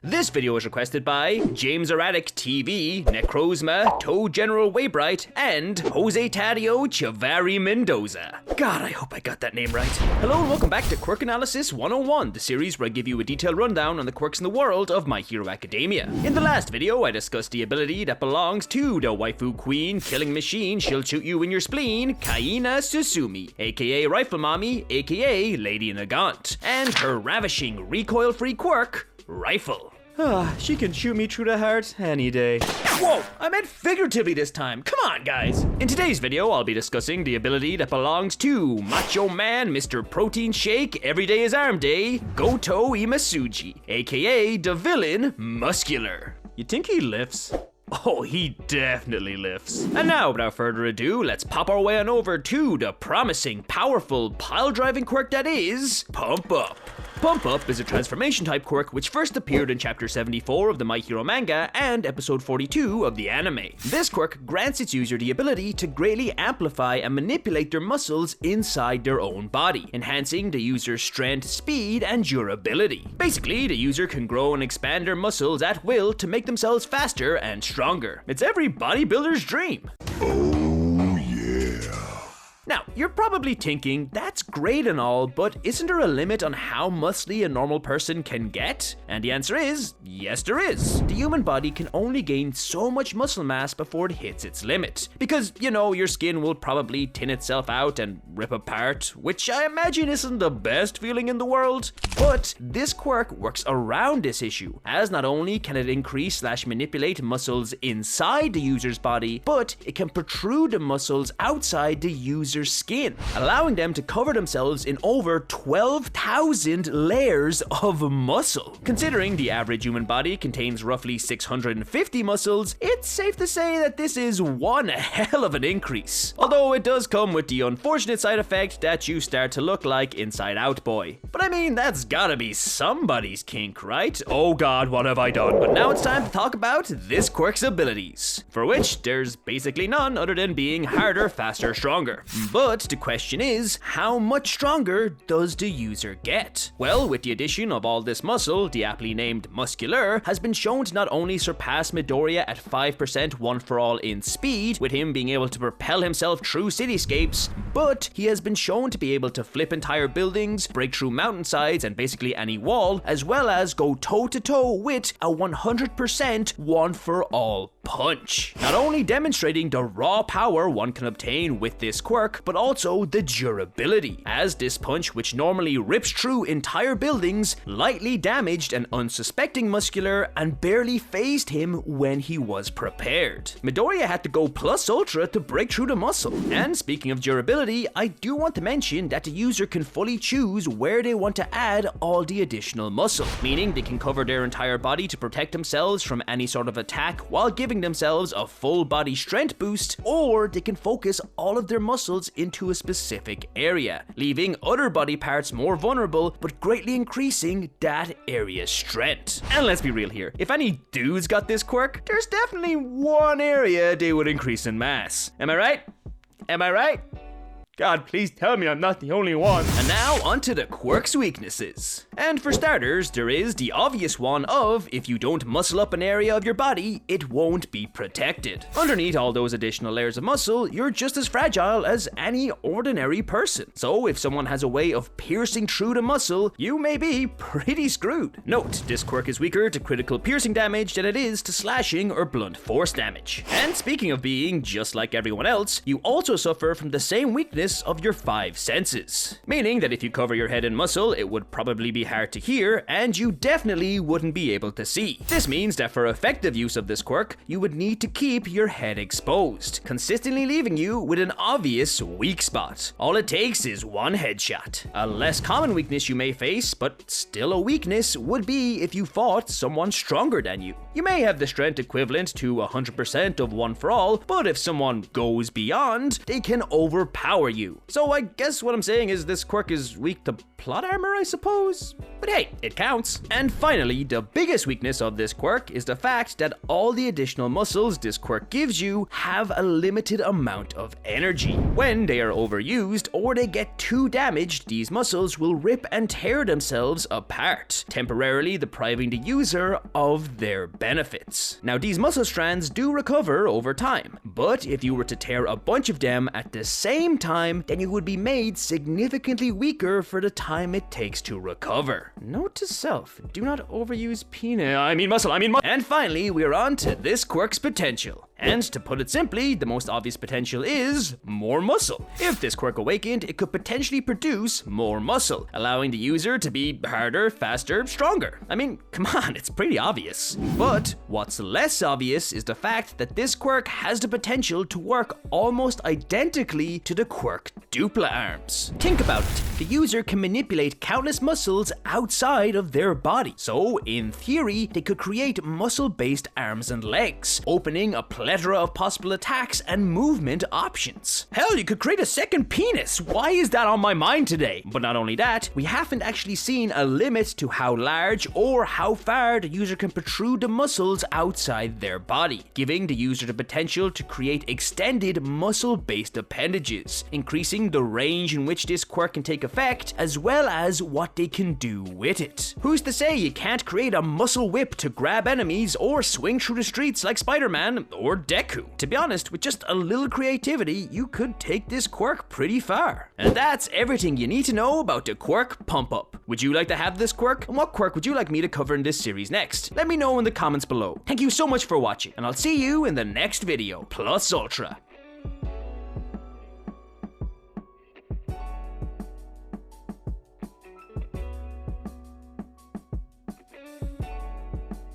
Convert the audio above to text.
This video was requested by James Erratic TV, Necrozma, Toe General Waybright, and Jose Tadio Chavari Mendoza. God, I hope I got that name right. Hello and welcome back to Quirk Analysis 101, the series where I give you a detailed rundown on the quirks in the world of My Hero Academia. In the last video, I discussed the ability that belongs to the waifu queen killing machine she'll shoot you in your spleen, Kaina Tsutsumi, aka Rifle Mommy, aka Lady Nagant, and her ravishing recoil-free quirk, Rifle. She can shoot me through the heart any day. Whoa, I meant figuratively this time. Come on, guys. In today's video, I'll be discussing the ability that belongs to Macho Man Mr. Protein Shake Every Day is Arm Day, Goto Imasuji, aka the Villain Muscular. You think he lifts? Oh, he definitely lifts. And now, without further ado, let's pop our way on over to the promising, powerful, pile-driving quirk that is Pump Up. Pump Up is a transformation type quirk which first appeared in chapter 74 of the My Hero manga and episode 42 of the anime. This quirk grants its user the ability to greatly amplify and manipulate their muscles inside their own body, enhancing the user's strength, speed, and durability. Basically, the user can grow and expand their muscles at will to make themselves faster and stronger. It's every bodybuilder's dream. Now, you're probably thinking, that's great and all, but isn't there a limit on how muscly a normal person can get? And the answer is, yes there is. The human body can only gain so much muscle mass before it hits its limit. Because, you know, your skin will probably thin itself out and rip apart, which I imagine isn't the best feeling in the world. But this quirk works around this issue, as not only can it increase/manipulate muscles inside the user's body, but it can protrude the muscles outside the user's skin, allowing them to cover themselves in over 12,000 layers of muscle. Considering the average human body contains roughly 650 muscles, it's safe to say that this is one hell of an increase. Although it does come with the unfortunate side effect that you start to look like Inside Out Boy. But I mean, that's gotta be somebody's kink, right? Oh god, what have I done? But now it's time to talk about this quirk's abilities, for which there's basically none other than being harder, faster, stronger. But the question is, how much stronger does the user get? Well, with the addition of all this muscle, the aptly named Muscular has been shown to not only surpass Midoriya at 5% one for all in speed, with him being able to propel himself through cityscapes, but he has been shown to be able to flip entire buildings, break through mountainsides and basically any wall, as well as go toe-to-toe with a 100% one for all punch. Not only demonstrating the raw power one can obtain with this quirk, but also the durability, as this punch, which normally rips through entire buildings, lightly damaged an unsuspecting Muscular and barely phased him when he was prepared. Midoriya had to go plus ultra to break through the muscle. And speaking of durability, I do want to mention that the user can fully choose where they want to add all the additional muscle, meaning they can cover their entire body to protect themselves from any sort of attack while giving themselves a full body strength boost, or they can focus all of their muscles into a specific area, leaving other body parts more vulnerable but greatly increasing that area's strength. And let's be real here, if any dudes got this quirk, there's definitely one area they would increase in mass. Am I right? Am I right? God, please tell me I'm not the only one. And now, onto the quirk's weaknesses. And for starters, there is the obvious one of, if you don't muscle up an area of your body, it won't be protected. Underneath all those additional layers of muscle, you're just as fragile as any ordinary person. So if someone has a way of piercing through the muscle, you may be pretty screwed. Note, this quirk is weaker to critical piercing damage than it is to slashing or blunt force damage. And speaking of being just like everyone else, you also suffer from the same weakness of your 5 senses. Meaning that if you cover your head in muscle, it would probably be hard to hear, and you definitely wouldn't be able to see. This means that for effective use of this quirk, you would need to keep your head exposed, consistently leaving you with an obvious weak spot. All it takes is one headshot. A less common weakness you may face, but still a weakness, would be if you fought someone stronger than you. You may have the strength equivalent to 100% of one for all, but if someone goes beyond, they can overpower you. So I guess what I'm saying is this quirk is weak to plot armor, I suppose? But hey, it counts. And finally, the biggest weakness of this quirk is the fact that all the additional muscles this quirk gives you have a limited amount of energy. When they are overused or they get too damaged, these muscles will rip and tear themselves apart, temporarily depriving the user of their benefits. Now, these muscle strands do recover over time, but if you were to tear a bunch of them at the same time, then you would be made significantly weaker for the time it takes to recover. Note to self, do not overuse muscle. And finally, we're on to this quirk's potential. And to put it simply, the most obvious potential is more muscle. If this quirk awakened, it could potentially produce more muscle, allowing the user to be harder, faster, stronger. I mean, come on, it's pretty obvious. But what's less obvious is the fact that this quirk has the potential to work almost identically to the quirk dupla arms. Think about it. The user can manipulate countless muscles outside of their body. So, in theory, they could create muscle-based arms and legs, opening a plethora of possible attacks and movement options. Hell, you could create a second penis. Why is that on my mind today? But not only that, we haven't actually seen a limit to how large or how far the user can protrude the muscles outside their body, giving the user the potential to create extended muscle-based appendages, increasing the range in which this quirk can take effect, as well as what they can do with it. Who's to say you can't create a muscle whip to grab enemies or swing through the streets like Spider-Man or Deku? To be honest, with just a little creativity, you could take this quirk pretty far. And that's everything you need to know about the quirk pump up. Would you like to have this quirk? And what quirk would you like me to cover in this series next? Let me know in the comments below. Thank you so much for watching, and I'll see you in the next video. Plus Ultra.